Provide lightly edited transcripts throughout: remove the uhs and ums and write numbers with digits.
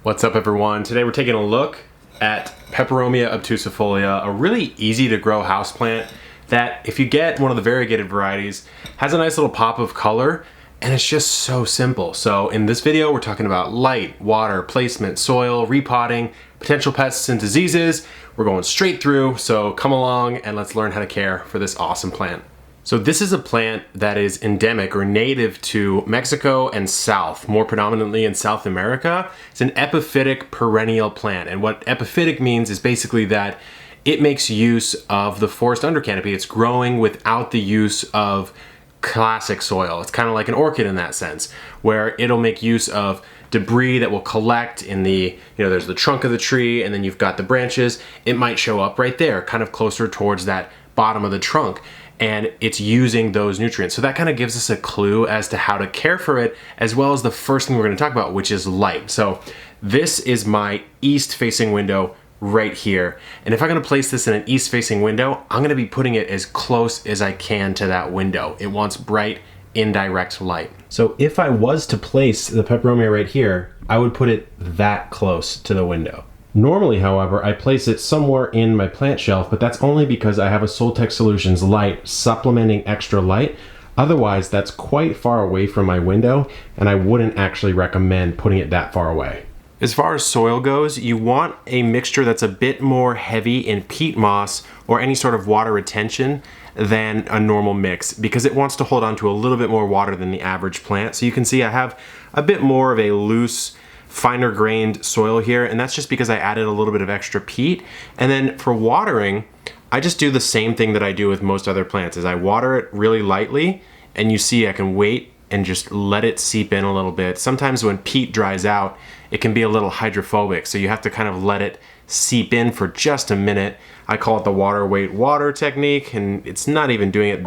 What's up everyone? Today we're taking a look at Peperomia Obtusifolia, a really easy to grow houseplant that if you get one of the variegated varieties has a nice little pop of color and it's just so simple. So in this video we're talking about light, water, placement, soil, repotting, potential pests and diseases. We're going straight through, so come along and let's learn how to care for this awesome plant. So this is a plant that is endemic or native to Mexico and South, more predominantly in South America. It's an epiphytic perennial plant. And what epiphytic means is basically that it makes use of the forest undercanopy. It's growing without the use of classic soil. It's kind of like an orchid in that sense, where it'll make use of debris that will collect in the, there's the trunk of the tree and then you've got the branches. It might show up right there, kind of closer towards that bottom of the trunk. And it's using those nutrients. So that kind of gives us a clue as to how to care for it, as well as the first thing we're going to talk about, which is light. So this is my east facing window right here. And if I'm going to place this in an east facing window, I'm going to be putting it as close as I can to that window. It wants bright, indirect light. So if I was to place the peperomia right here, I would put it that close to the window. Normally, however, I place it somewhere in my plant shelf, but that's only because I have a Soltech Solutions light supplementing extra light. Otherwise, that's quite far away from my window, and I wouldn't actually recommend putting it that far away. As far as soil goes, you want a mixture that's a bit more heavy in peat moss or any sort of water retention than a normal mix, because it wants to hold on to a little bit more water than the average plant. So you can see I have a bit more of a loose, finer grained soil here, and that's just because I added a little bit of extra peat. And then for watering, I just do the same thing that I do with most other plants, is I water it really lightly, and you see I can wait and just let it seep in a little bit. Sometimes when peat dries out, it can be a little hydrophobic, so you have to kind of let it seep in for just a minute. I call it the water weight water technique, and it's not even doing it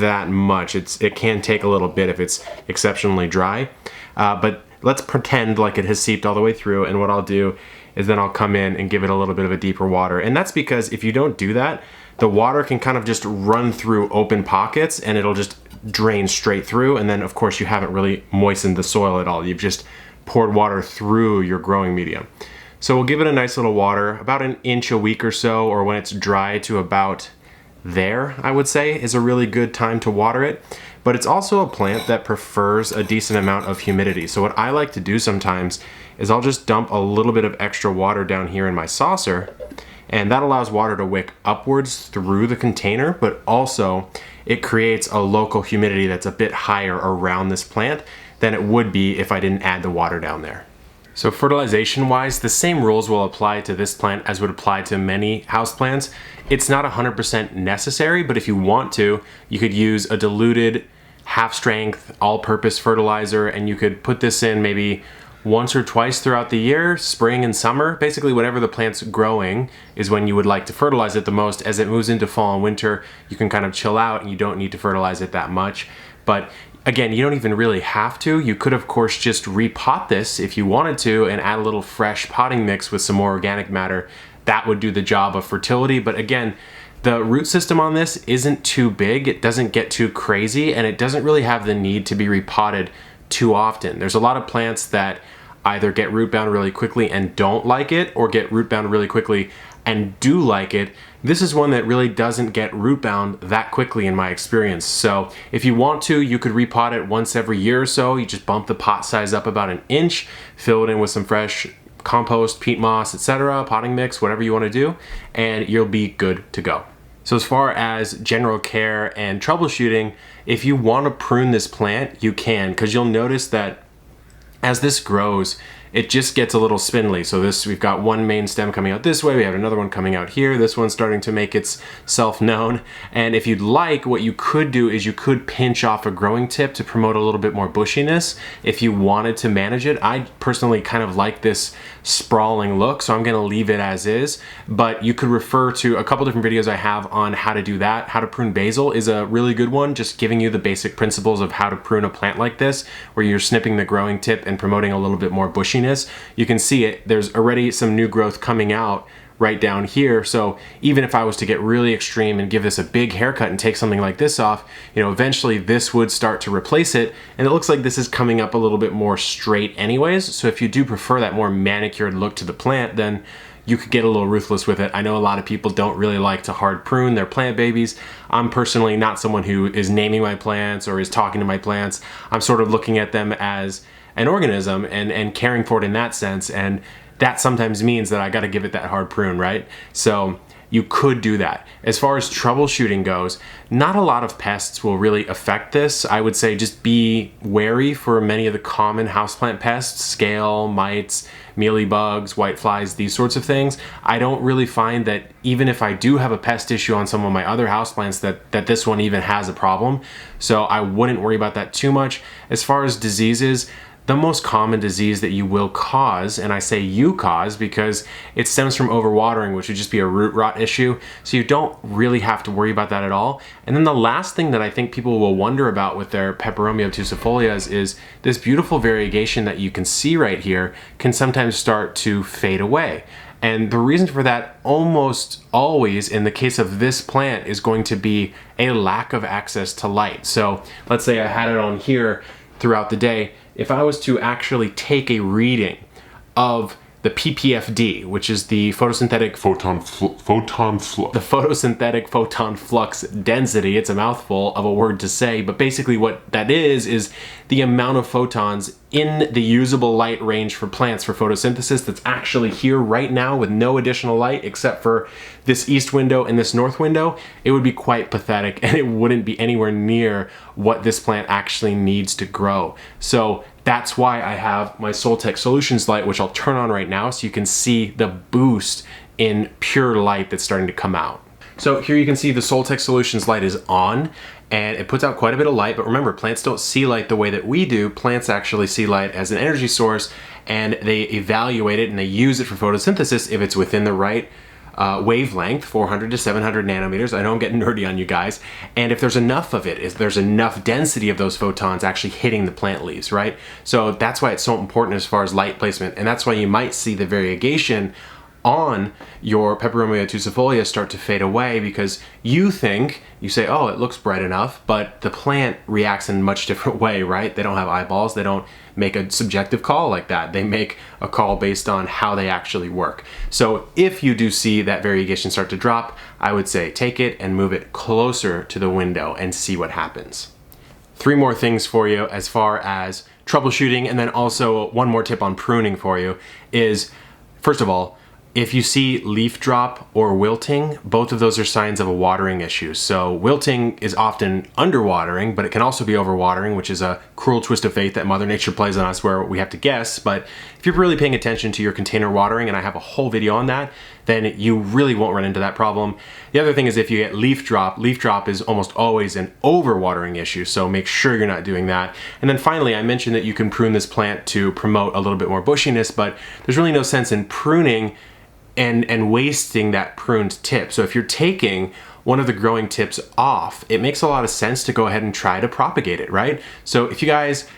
that much. It can take a little bit if it's exceptionally dry, but let's pretend like it has seeped all the way through, and what I'll do is then I'll come in and give it a little bit of a deeper water. And that's because if you don't do that, the water can kind of just run through open pockets and it'll just drain straight through, and then of course you haven't really moistened the soil at all. You've just poured water through your growing medium. So we'll give it a nice little water, about an inch a week or so, or when it's dry to about there, I would say, is a really good time to water it. But it's also a plant that prefers a decent amount of humidity. So what I like to do sometimes is I'll just dump a little bit of extra water down here in my saucer, and that allows water to wick upwards through the container, but also it creates a local humidity that's a bit higher around this plant than it would be if I didn't add the water down there. So fertilization wise, the same rules will apply to this plant as would apply to many houseplants. It's not 100% necessary, but if you want to, you could use a diluted half-strength all-purpose fertilizer, and you could put this in maybe once or twice throughout the year, spring and summer. Basically, whenever the plant's growing is when you would like to fertilize it the most. As it moves into fall and winter, you can kind of chill out and you don't need to fertilize it that much. But again, you don't even really have to. You could, of course, just repot this if you wanted to and add a little fresh potting mix with some more organic matter. That would do the job of fertility. But again, the root system on this isn't too big. It doesn't get too crazy, and it doesn't really have the need to be repotted too often. There's a lot of plants that either get root bound really quickly and don't like it, or get root bound really quickly and do like it. This is one that really doesn't get root bound that quickly in my experience. So if you want to, you could repot it once every year or so. You just bump the pot size up about an inch, fill it in with some fresh compost, peat moss, etc., potting mix, whatever you want to do, and you'll be good to go. So as far as general care and troubleshooting, if you want to prune this plant, you can, because you'll notice that as this grows, it just gets a little spindly. So we've got one main stem coming out this way, we have another one coming out here, this one's starting to make itself known. And if you'd like, what you could do is you could pinch off a growing tip to promote a little bit more bushiness if you wanted to manage it. I personally kind of like this sprawling look, so I'm gonna leave it as is, but you could refer to a couple different videos I have on how to do that. How to prune basil is a really good one, just giving you the basic principles of how to prune a plant like this, where you're snipping the growing tip and promoting a little bit more bushiness. You can see it, there's already some new growth coming out right down here. So even if I was to get really extreme and give this a big haircut and take something like this off, you know, eventually this would start to replace it. And it looks like this is coming up a little bit more straight anyways. So if you do prefer that more manicured look to the plant, then you could get a little ruthless with it. I know a lot of people don't really like to hard prune their plant babies. I'm personally not someone who is naming my plants or is talking to my plants. I'm sort of looking at them as an organism and caring for it in that sense. And that sometimes means that I got to give it that hard prune, right? So you could do that. As far as troubleshooting goes, not a lot of pests will really affect this. I would say just be wary for many of the common houseplant pests, scale, mites, mealybugs, whiteflies, these sorts of things. I don't really find that even if I do have a pest issue on some of my other houseplants that this one even has a problem. So I wouldn't worry about that too much. As far as diseases, the most common disease that you will cause, and I say you cause because it stems from overwatering, which would just be a root rot issue. So you don't really have to worry about that at all. And then the last thing that I think people will wonder about with their Peperomia obtusifolias is this beautiful variegation that you can see right here can sometimes start to fade away. And the reason for that almost always in the case of this plant is going to be a lack of access to light. So let's say I had it on here throughout the day. If I was to actually take a reading of the PPFD, which is the photosynthetic photon flux density, it's a mouthful of a word to say, but basically what that is the amount of photons in the usable light range for plants for photosynthesis that's actually here right now with no additional light except for this east window and this north window. It would be quite pathetic and it wouldn't be anywhere near what this plant actually needs to grow. So that's why I have my Soltech Solutions light, which I'll turn on right now so you can see the boost in pure light that's starting to come out. So here you can see the Soltech Solutions light is on and it puts out quite a bit of light, but remember, plants don't see light the way that we do. Plants actually see light as an energy source and they evaluate it and they use it for photosynthesis if it's within the right wavelength, 400 to 700 nanometers. I know I'm getting nerdy on you guys. And if there's enough of it, if there's enough density of those photons actually hitting the plant leaves, right? So that's why it's so important as far as light placement. And that's why you might see the variegation on your Peperomia obtusifolia start to fade away because you say, oh, it looks bright enough, but the plant reacts in a much different way, right? They don't have eyeballs. They don't make a subjective call like that. They make a call based on how they actually work. So if you do see that variegation start to drop, I would say take it and move it closer to the window and see what happens. 3 more things for you as far as troubleshooting, and then also one more tip on pruning for you is, first of all, if you see leaf drop or wilting, both of those are signs of a watering issue. So wilting is often underwatering, but it can also be overwatering, which is a cruel twist of fate that Mother Nature plays on us where we have to guess. But if you're really paying attention to your container watering, and I have a whole video on that, then you really won't run into that problem. The other thing is if you get leaf drop is almost always an overwatering issue, so make sure you're not doing that. And then finally, I mentioned that you can prune this plant to promote a little bit more bushiness, but there's really no sense in pruning and wasting that pruned tip. So if you're taking one of the growing tips off, it makes a lot of sense to go ahead and try to propagate it, right? So if you guys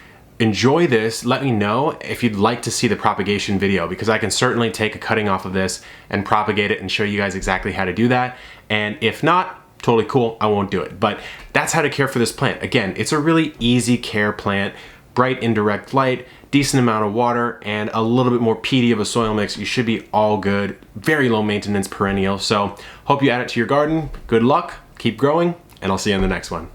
enjoy this, let me know if you'd like to see the propagation video, because I can certainly take a cutting off of this and propagate it and show you guys exactly how to do that. And if not, totally cool, I won't do it. But that's how to care for this plant. Again, it's a really easy care plant, bright indirect light, decent amount of water, and a little bit more peaty of a soil mix. You should be all good. Very low maintenance perennial. So hope you add it to your garden. Good luck, keep growing, and I'll see you in the next one.